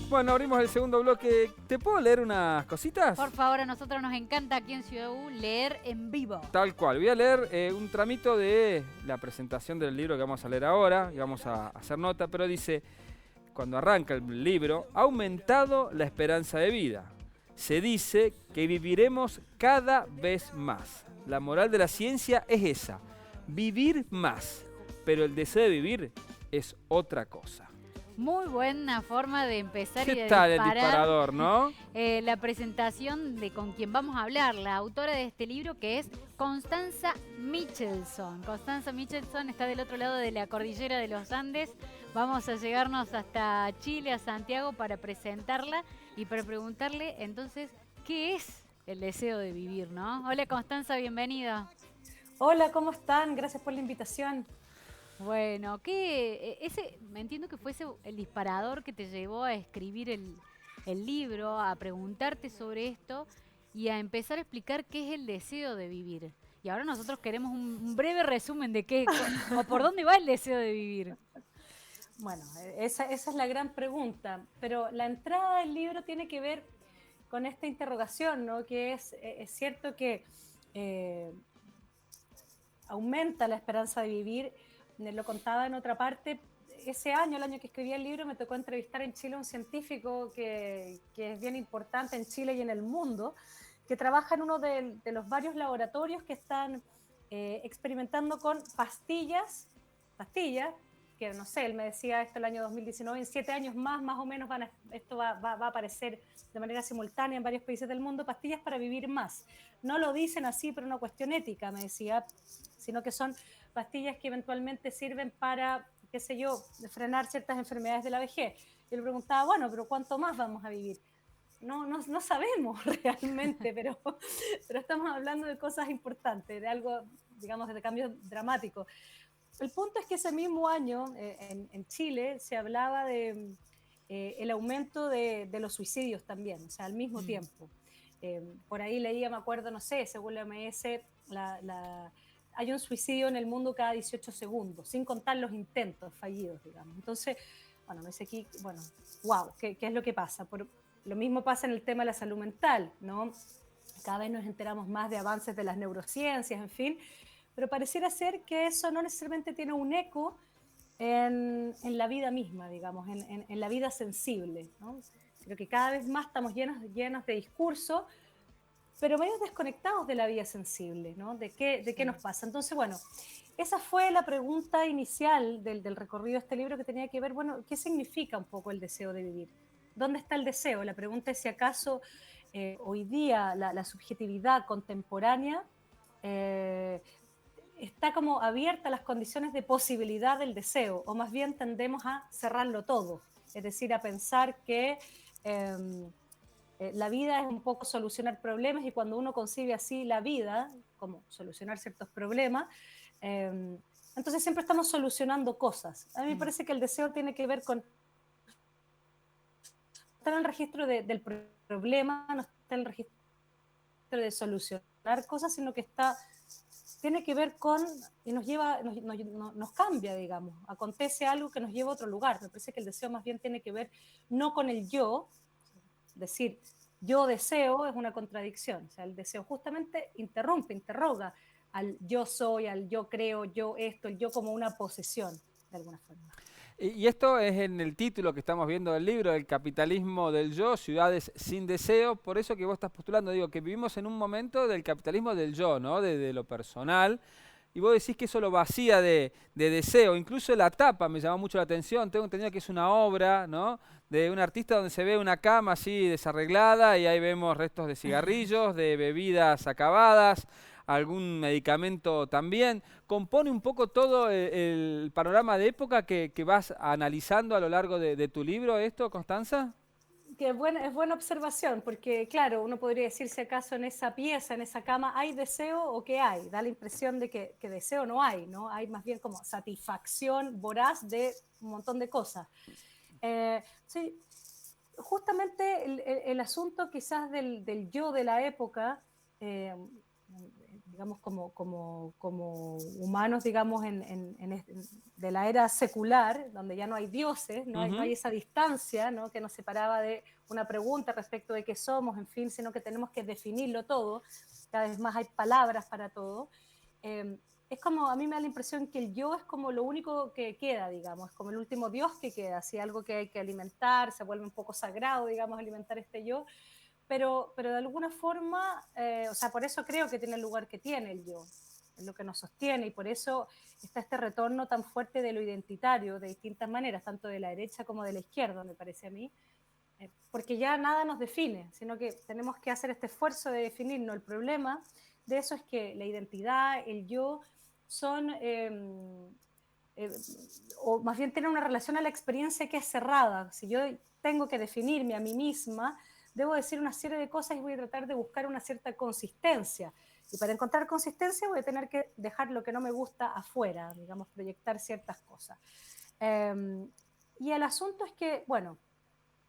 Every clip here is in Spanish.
Bueno, abrimos el segundo bloque. ¿Te puedo leer unas cositas? Por favor, a nosotros nos encanta aquí en Ciudad U leer en vivo. Tal cual. Voy a leer un tramito de la presentación del libro que vamos a leer ahora y vamos a hacer nota, pero dice, cuando arranca el libro, ha aumentado la esperanza de vida. Se dice que viviremos cada vez más. La moral de la ciencia es esa, vivir más, pero el deseo de vivir es otra cosa. Muy buena forma de empezar y ¿Qué de tal el disparar disparador, no? la presentación de con quien vamos a hablar, la autora de este libro, que es Constanza Michelson. Constanza Michelson está del otro lado de la cordillera de los Andes. Vamos a llegarnos hasta Chile, a Santiago, para presentarla y para preguntarle entonces qué es el deseo de vivir, ¿no? Hola Constanza, bienvenida. Hola, ¿cómo están? Gracias por la invitación. Bueno, me entiendo que fuese el disparador que te llevó a escribir el libro, a preguntarte sobre esto y a empezar a explicar qué es el deseo de vivir. Y ahora nosotros queremos un breve resumen de qué o por dónde va el deseo de vivir. Bueno, esa es la gran pregunta, pero la entrada del libro tiene que ver con esta interrogación, ¿no? Que es cierto que eh, aumenta la esperanza de vivir. Lo contaba en otra parte. Ese año, el año que escribí el libro, me tocó entrevistar en Chile a un científico que es bien importante en Chile y en el mundo, que trabaja en uno de los varios laboratorios que están experimentando con pastillas, que no sé, él me decía esto el año 2019, en 7 años más o menos esto va a aparecer de manera simultánea en varios países del mundo, pastillas para vivir más. No lo dicen así por una cuestión ética, me decía, sino que son pastillas que eventualmente sirven para, qué sé yo, frenar ciertas enfermedades de la vejez. Yo le preguntaba, bueno, pero ¿cuánto más vamos a vivir? No sabemos realmente, pero estamos hablando de cosas importantes, de algo, digamos, de cambios dramáticos. El punto es que ese mismo año en Chile se hablaba de el aumento de los suicidios también, o sea, al mismo tiempo. Por ahí leía, me acuerdo, no sé, según la OMS, hay un suicidio en el mundo cada 18 segundos, sin contar los intentos fallidos, digamos. Entonces, bueno, me dice aquí, bueno, wow, ¿qué es lo que pasa? Lo mismo pasa en el tema de la salud mental, ¿no? Cada vez nos enteramos más de avances de las neurociencias, en fin, pero pareciera ser que eso no necesariamente tiene un eco en la vida misma, digamos, en la vida sensible, ¿no? Creo que cada vez más estamos llenos de discursos, pero medio desconectados de la vida sensible, ¿no? ¿De qué nos pasa? Entonces, bueno, esa fue la pregunta inicial del recorrido de este libro, que tenía que ver, bueno, ¿qué significa un poco el deseo de vivir? ¿Dónde está el deseo? La pregunta es si acaso hoy día la subjetividad contemporánea está como abierta a las condiciones de posibilidad del deseo, o más bien tendemos a cerrarlo todo, es decir, a pensar que la vida es un poco solucionar problemas, y cuando uno concibe así la vida, como solucionar ciertos problemas, entonces siempre estamos solucionando cosas. A mí me parece que el deseo tiene que ver con estar en el registro del problema, no está en el registro de solucionar cosas, sino que tiene que ver con, y nos cambia, digamos, acontece algo que nos lleva a otro lugar. Me parece que el deseo más bien tiene que ver no con el yo, decir yo deseo es una contradicción, o sea, el deseo justamente interroga al yo soy, al yo creo, yo esto, el yo como una posesión, de alguna forma. Y esto es en el título que estamos viendo del libro, El capitalismo del yo, ciudades sin deseo. Por eso que vos estás postulando, digo, que vivimos en un momento del capitalismo del yo, ¿no? De lo personal. Y vos decís que eso lo vacía de deseo. Incluso la tapa me llamó mucho la atención. Tengo entendido que es una obra, ¿no? De un artista donde se ve una cama así desarreglada y ahí vemos restos de cigarrillos, de bebidas acabadas, algún medicamento también. Compone un poco todo el panorama de época que vas analizando a lo largo de tu libro, esto, Constanza. Que es buena observación, porque claro, uno podría decir si acaso en esa pieza, en esa cama, ¿hay deseo o qué hay? Da la impresión de que deseo no hay, ¿no? Hay más bien como satisfacción voraz de un montón de cosas. Sí, justamente el asunto quizás del yo de la época, digamos, como humanos, digamos, de la era secular, donde ya no hay dioses, no hay esa distancia, ¿no?, que nos separaba de una pregunta respecto de qué somos, en fin, sino que tenemos que definirlo todo, cada vez más hay palabras para todo. Es como, a mí me da la impresión que el yo es como lo único que queda, digamos, es como el último Dios que queda, así algo que hay que alimentar, se vuelve un poco sagrado, digamos, alimentar este yo, pero de alguna forma, o sea, por eso creo que tiene el lugar que tiene el yo, es lo que nos sostiene, y por eso está este retorno tan fuerte de lo identitario, de distintas maneras, tanto de la derecha como de la izquierda, me parece a mí, porque ya nada nos define, sino que tenemos que hacer este esfuerzo de definirnos. El problema de eso es que la identidad, el yo, son, o más bien tienen una relación a la experiencia que es cerrada. Si yo tengo que definirme a mí misma, debo decir una serie de cosas y voy a tratar de buscar una cierta consistencia. Y para encontrar consistencia voy a tener que dejar lo que no me gusta afuera, digamos, proyectar ciertas cosas. Y el asunto es que, bueno,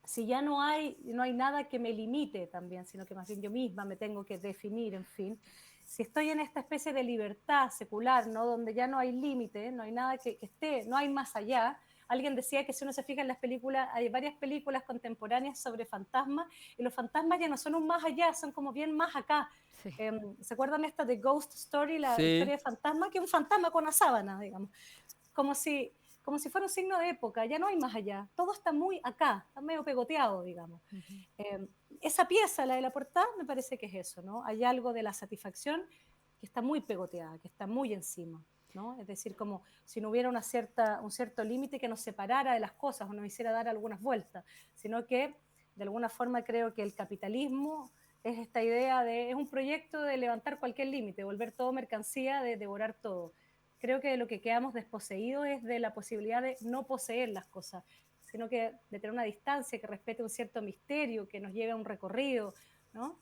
si ya no hay nada que me limite también, sino que más bien yo misma me tengo que definir, en fin, si estoy en esta especie de libertad secular, ¿no?, donde ya no hay límite, no hay nada que esté, no hay más allá. Alguien decía que si uno se fija en las películas, hay varias películas contemporáneas sobre fantasmas, y los fantasmas ya no son un más allá, son como bien más acá. Sí. ¿Se acuerdan esta de Ghost Story, la Sí. historia de fantasma? Que es un fantasma con una sábana, digamos, como si, como si fuera un signo de época, ya no hay más allá, todo está muy acá, está medio pegoteado, digamos. Ujú. Eh, Esa pieza, la de la portada, me parece que es eso, ¿no? Hay algo de la satisfacción que está muy pegoteada, que está muy encima, ¿no? Es decir, como si no hubiera un cierto límite que nos separara de las cosas o nos hiciera dar algunas vueltas, sino que de alguna forma creo que el capitalismo es esta idea es un proyecto de levantar cualquier límite, volver todo mercancía, de devorar todo. Creo que de lo que quedamos desposeídos es de la posibilidad de no poseer las cosas, sino que de tener una distancia que respete un cierto misterio, que nos lleve a un recorrido, ¿no?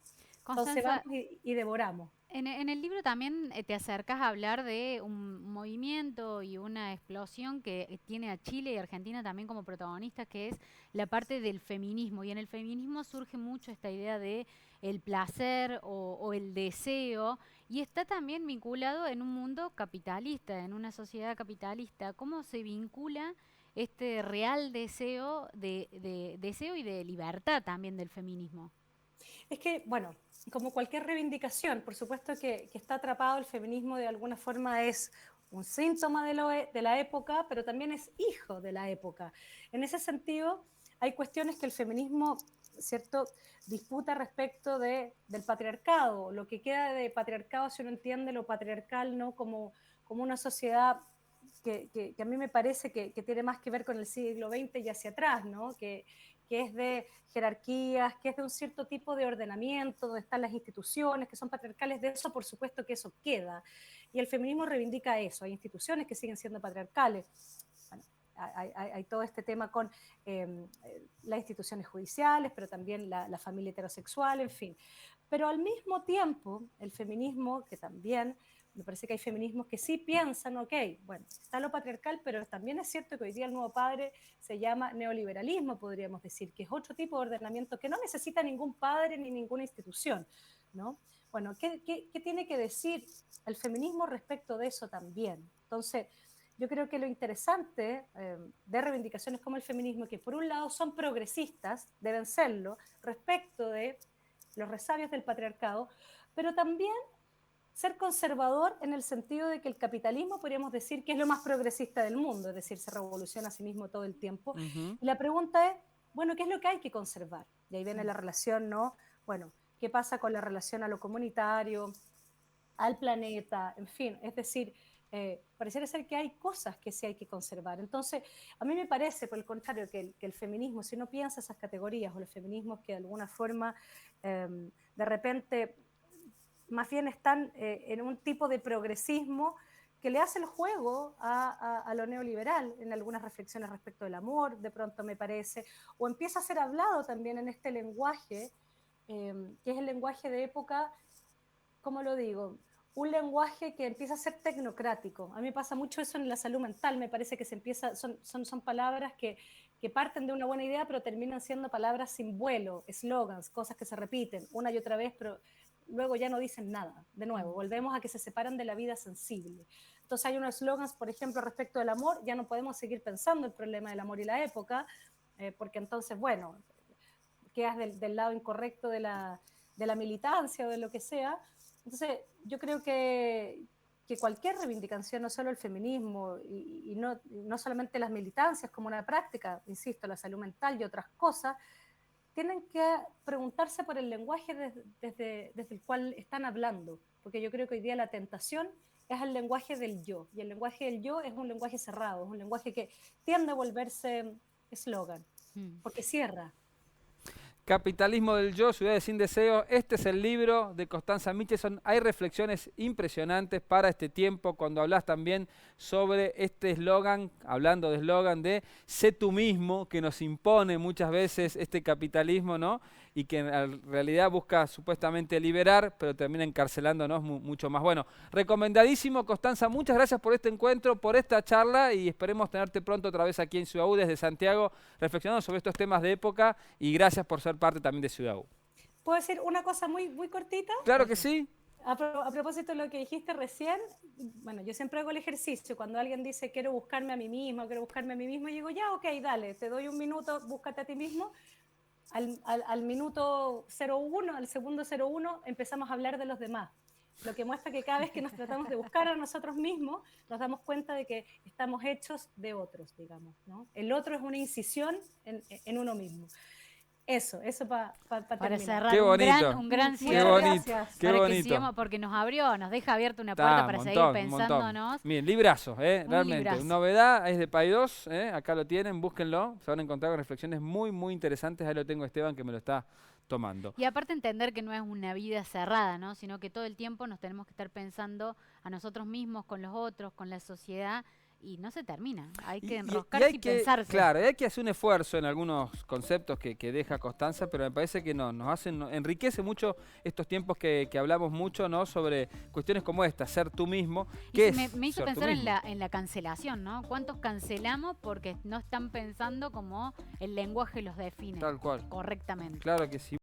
Entonces vamos Constanza, y devoramos. en el libro también te acercas a hablar de un movimiento y una explosión que tiene a Chile y Argentina también como protagonistas, que es la parte del feminismo. Y en el feminismo surge mucho esta idea de el placer o el deseo, y está también vinculado en un mundo capitalista, en una sociedad capitalista. ¿Cómo se vincula este real deseo de deseo y de libertad también del feminismo? Es que, bueno, como cualquier reivindicación, por supuesto que está atrapado el feminismo de alguna forma, es un síntoma de la época, pero también es hijo de la época. En ese sentido, hay cuestiones que el feminismo, ¿cierto?, disputa respecto del patriarcado, lo que queda de patriarcado, si uno entiende lo patriarcal, ¿no?, como una sociedad que a mí me parece que tiene más que ver con el siglo XX y hacia atrás, ¿no? Que es de jerarquías, que es de un cierto tipo de ordenamiento, donde están las instituciones que son patriarcales, de eso por supuesto que eso queda. Y el feminismo reivindica eso, hay instituciones que siguen siendo patriarcales. Bueno, hay todo este tema con las instituciones judiciales, pero también la familia heterosexual, en fin. Pero al mismo tiempo, el feminismo, que también me parece que hay feminismos que sí piensan, ok, bueno, está lo patriarcal, pero también es cierto que hoy día el nuevo padre se llama neoliberalismo, podríamos decir, que es otro tipo de ordenamiento que no necesita ningún padre ni ninguna institución, ¿no? Bueno, ¿qué tiene que decir el feminismo respecto de eso también? Entonces, yo creo que lo interesante de reivindicaciones como el feminismo, que por un lado son progresistas, deben serlo, respecto de los resabios del patriarcado, pero también ser conservador en el sentido de que el capitalismo podríamos decir que es lo más progresista del mundo, es decir, se revoluciona a sí mismo todo el tiempo. Ujú. Y la pregunta es, bueno, ¿qué es lo que hay que conservar? Y ahí viene Mm. la relación, ¿no? Bueno, ¿qué pasa con la relación a lo comunitario, al planeta, en fin? Es decir, pareciera ser que hay cosas que sí hay que conservar. Entonces, a mí me parece, por el contrario, que el feminismo, si uno piensa esas categorías o los feminismos que de alguna forma de repente más bien están en un tipo de progresismo que le hace el juego a lo neoliberal en algunas reflexiones respecto del amor, de pronto me parece, o empieza a ser hablado también en este lenguaje, que es el lenguaje de época, ¿cómo lo digo? Un lenguaje que empieza a ser tecnocrático. A mí me pasa mucho eso en la salud mental, me parece que se empieza, son palabras que parten de una buena idea, pero terminan siendo palabras sin vuelo, eslogans, cosas que se repiten una y otra vez, pero luego ya no dicen nada. De nuevo, volvemos a que se separan de la vida sensible. Entonces hay unos slogans, por ejemplo, respecto del amor, ya no podemos seguir pensando el problema del amor y la época, porque entonces, bueno, quedas del lado incorrecto de la militancia o de lo que sea. Entonces, yo creo que cualquier reivindicación, no solo el feminismo y no solamente las militancias como una práctica, insisto, la salud mental y otras cosas, tienen que preguntarse por el lenguaje desde el cual están hablando, porque yo creo que hoy día la tentación es el lenguaje del yo, y el lenguaje del yo es un lenguaje cerrado, es un lenguaje que tiende a volverse eslogan, porque cierra. Capitalismo del Yo, Ciudades sin Deseo. Este es el libro de Constanza Michelson. Hay reflexiones impresionantes para este tiempo cuando hablas también sobre este eslogan, hablando de eslogan de sé tú mismo, que nos impone muchas veces este capitalismo, ¿no? Y que en realidad busca supuestamente liberar, pero termina encarcelándonos mucho más. Bueno, recomendadísimo, Constanza. Muchas gracias por este encuentro, por esta charla y esperemos tenerte pronto otra vez aquí en Ciudad U desde Santiago, reflexionando sobre estos temas de época y gracias por ser parte también de Ciudad U. ¿Puedo decir una cosa muy, muy cortita? Claro que sí. A propósito de lo que dijiste recién, bueno, yo siempre hago el ejercicio, cuando alguien dice quiero buscarme a mí mismo, y digo ya, ok, dale, te doy un minuto, búscate a ti mismo. Al minuto 01, al segundo 01, empezamos a hablar de los demás. Lo que muestra que cada vez que nos tratamos de buscar a nosotros mismos, nos damos cuenta de que estamos hechos de otros, digamos, ¿no? El otro es una incisión en uno mismo. Eso para terminar. Cerrar. Qué bonito. Un gran Qué cierre. bonito. Gracias. Qué Para que bonito. sigamos, porque nos deja abierta una puerta para seguir pensándonos. Bien, librazo, realmente. librazo. Novedad, es de Paidós, acá lo tienen, búsquenlo. Se van a encontrar con reflexiones muy, muy interesantes. Ahí lo tengo Esteban que me lo está tomando. Y aparte entender que no es una vida cerrada, ¿no? Sino que todo el tiempo nos tenemos que estar pensando a nosotros mismos, con los otros, con la sociedad. Y no se termina, hay que enroscarse y pensarse. Claro, hay que hacer un esfuerzo en algunos conceptos que deja Constanza, pero me parece que enriquece mucho estos tiempos que hablamos mucho, ¿no? Sobre cuestiones como esta, ser tú mismo. Y me hizo pensar en la cancelación, ¿no? ¿Cuántos cancelamos porque no están pensando como el lenguaje los define Tal cual. correctamente? Claro que sí.